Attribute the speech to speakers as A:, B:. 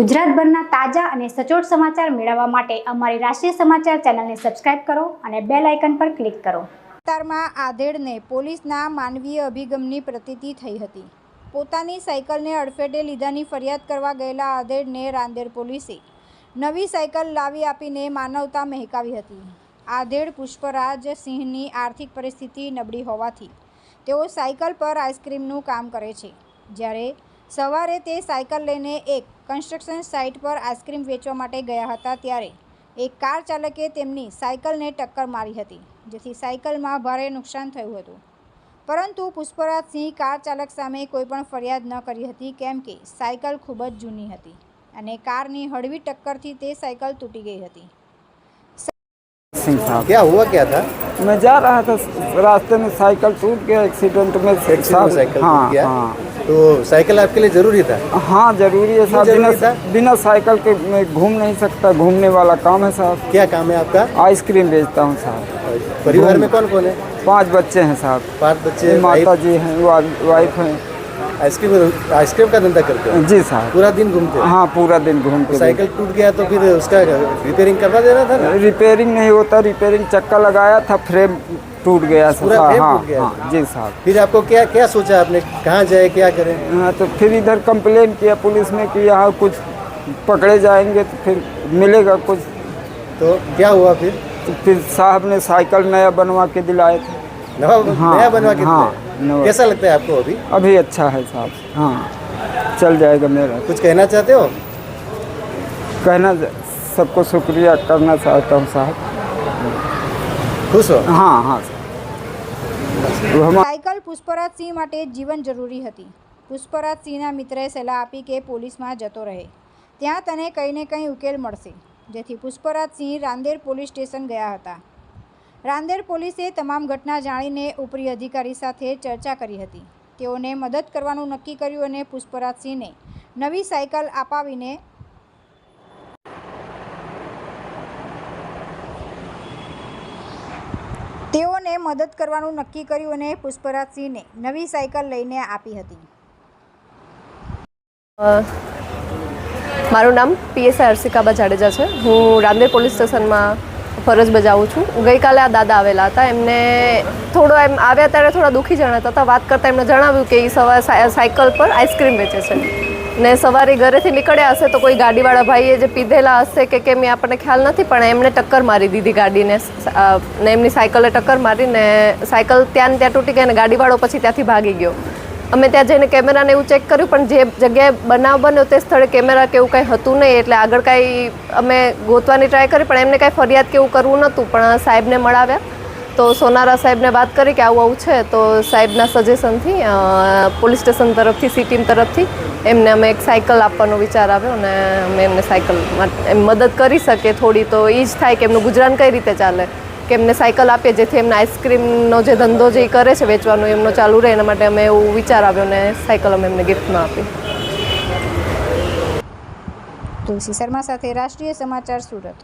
A: ગુજરાતભરના તાજા અને સચોટ સમાચાર મેળવવા માટે અમારી રાષ્ટ્રીય સમાચાર ચેનલને સબસ્ક્રાઇબ કરો અને બેલ આઇકન પર ક્લિક કરો।
B: વિસ્તારમાં આધેડને પોલીસના માનવીય અભિગમની પ્રતીતિ થઈ હતી। પોતાની સાયકલને અડફેટે લીધાની ફરિયાદ કરવા ગયેલા આધેડને રાંદેર પોલીસે નવી સાયકલ લાવી આપીને માનવતા મહેકાવી હતી। આધેડ પુષ્પરાજ સિંહની આર્થિક પરિસ્થિતિ નબળી હોવાથી તેઓ સાયકલ પર આઈસ્ક્રીમનું કામ કરે છે, જ્યારે સવારે તે સાયકલ લઈને એક કન્સ્ટ્રક્શન સાઇટ પર આઈસ્ક્રીમ વેચવા માટે ગયા હતા, ત્યારે એક કાર ચાલકે તેમની સાયકલને ટક્કર મારી હતી, જેથી સાયકલમાં ભારે નુકસાન થયું હતું। પરંતુ પુષ્પરાજ સિંહ કાર ચાલક સામે કોઈપણ ફરિયાદ ન કરી હતી, કેમ કે સાયકલ ખૂબ જ જૂની હતી અને કારની હળવી टक्करથી તે साइकिल टूटी गई थी।
C: सिंह साहब,
D: क्या हुआ क्या था?
C: मैं जा रहा था, रास्ते में साइकिल टूट गया, एक्सीडेंट में
D: साइकिल
C: हाँ,
D: टूट गया।
C: हाँ।
D: तो साइकिल आपके लिए जरूरी था?
C: हाँ जरूरी है साहब,
D: जरूरी था?
C: बिना साइकिल के मैं घूम नहीं सकता। घूमने वाला काम है साहब।
D: क्या काम है आपका?
C: आइसक्रीम बेचता हूँ साहब।
D: परिवार में कौन कौन है?
C: 5 बच्चे हैं साहब।
D: 5 बच्चे,
C: माता जी हैं, वाइफ हैं।
D: आइसक्रीम का धंधा करते हैं?
C: जी साहब।
D: पूरा दिन घूमते हैं?
C: हाँ पूरा दिन घूमते।
D: साइकिल टूट गया तो फिर उसका रिपेयरिंग करवा देना था ना?
C: रिपेयरिंग नहीं होता, रिपेयरिंग चक्का लगाया था, फ्रेम टूट गया।
D: पूरा फ्रेम
C: हाँ,
D: टूट गया?
C: हाँ जी साहब।
D: फिर आपको क्या क्या सोचा आपने, कहाँ जाए क्या करें?
C: हाँ तो फिर इधर कंप्लेन किया पुलिस में कि यहाँ कुछ पकड़े जाएंगे तो फिर मिलेगा कुछ।
D: तो क्या हुआ फिर?
C: तो फिर साहब ने साइकिल नया बनवा के दिलाए थे।
D: नया बनवा के
C: हाँ,
D: दिलाए? कैसा लगता है आपको अभी?
C: अभी अच्छा है साहब। हाँ चल जाएगा मेरा।
D: कुछ कहना चाहते हो?
C: कहना सबको शुक्रिया करना चाहता हूँ साहब।
D: खुश हो?
C: हाँ हाँ
B: સાયકલ પુષ્પરાજ સિંહ માટે જીવન જરૂરી હતી। પુષ્પરાજ સિંહના મિત્રએ સલાહ આપી કે પોલીસમાં જતો રહે, ત્યાં તને કંઈ ને કંઈ ઉકેલ મળશે, જેથી પુષ્પરાજ સિંહ રાંદેર પોલીસ સ્ટેશન ગયા હતા। રાંદેર પોલીસે તમામ ઘટના જાણીને ઉપરી અધિકારી સાથે ચર્ચા કરી હતી। તેઓને મદદ કરવાનું નક્કી કર્યું અને પુષ્પરાજ સિંહને નવી સાયકલ અપાવીને પુષ્પરાજ સિંહને નવી સાયકલ લઈને આપી હતી।
E: મારું નામ પીએસઆઈ હર્ષિકાબા જાડેજા છે। હું રાંદેર પોલીસ સ્ટેશનમાં ફરજ બજાવું છું। ગઈકાલે આ દાદા આવેલા હતા। એમને થોડો એમ આવ્યા ત્યારે થોડા દુઃખી જણાતા હતા। વાત કરતાં એમને જણાવ્યું કે એ સવારે સાયકલ પર આઈસ્ક્રીમ વેચે છે ને સવારે ઘરેથી નીકળ્યા હશે તો કોઈ ગાડીવાળા ભાઈએ જે પીધેલા હશે કે કેમ એ આપણને ખ્યાલ નથી, પણ એમને ટક્કર મારી દીધી ગાડીને ને એમની સાયકલે ટક્કર મારીને સાયકલ ત્યાં ને ત્યાં તૂટી ગઈ અને ગાડીવાળો પછી ત્યાંથી ભાગી ગયો। અમે ત્યાં જઈને કેમેરાને એવું ચેક કર્યું, પણ જે જગ્યાએ બનાવ બન્યો તે સ્થળે કેમેરા કે એવું કંઈ હતું નહીં, એટલે આગળ કાંઈ અમે ગોતવાની ટ્રાય કરી, પણ એમને કાંઈ ફરિયાદ કે એવું કરવું નહોતું। પણ સાહેબને મળાવ્યા તો સોનારા સાહેબને વાત કરી કે આવું આવું છે, તો સાહેબના સજેશનથી પોલીસ સ્ટેશન તરફથી સી ટીમ તરફથી એમને અમે એક સાયકલ આપવાનો વિચાર આવ્યો અને અમે એમને સાયકલ એમ મદદ કરી શકીએ થોડી, તો એ જ થાય કે એમનું ગુજરાન કઈ રીતે ચાલે, કે એમને સાયકલ આપીએ જેથી એમને આઈસ્ક્રીમનો જે ધંધો જે કરે છે વેચવાનો એમનો ચાલુ રહે, એના માટે અમે એવું વિચાર આવ્યો અને સાયકલ અમે એમને ગિફ્ટમાં આપી।
B: તુલસી શર્મા સાથે રાષ્ટ્રીય સમાચાર સુરત।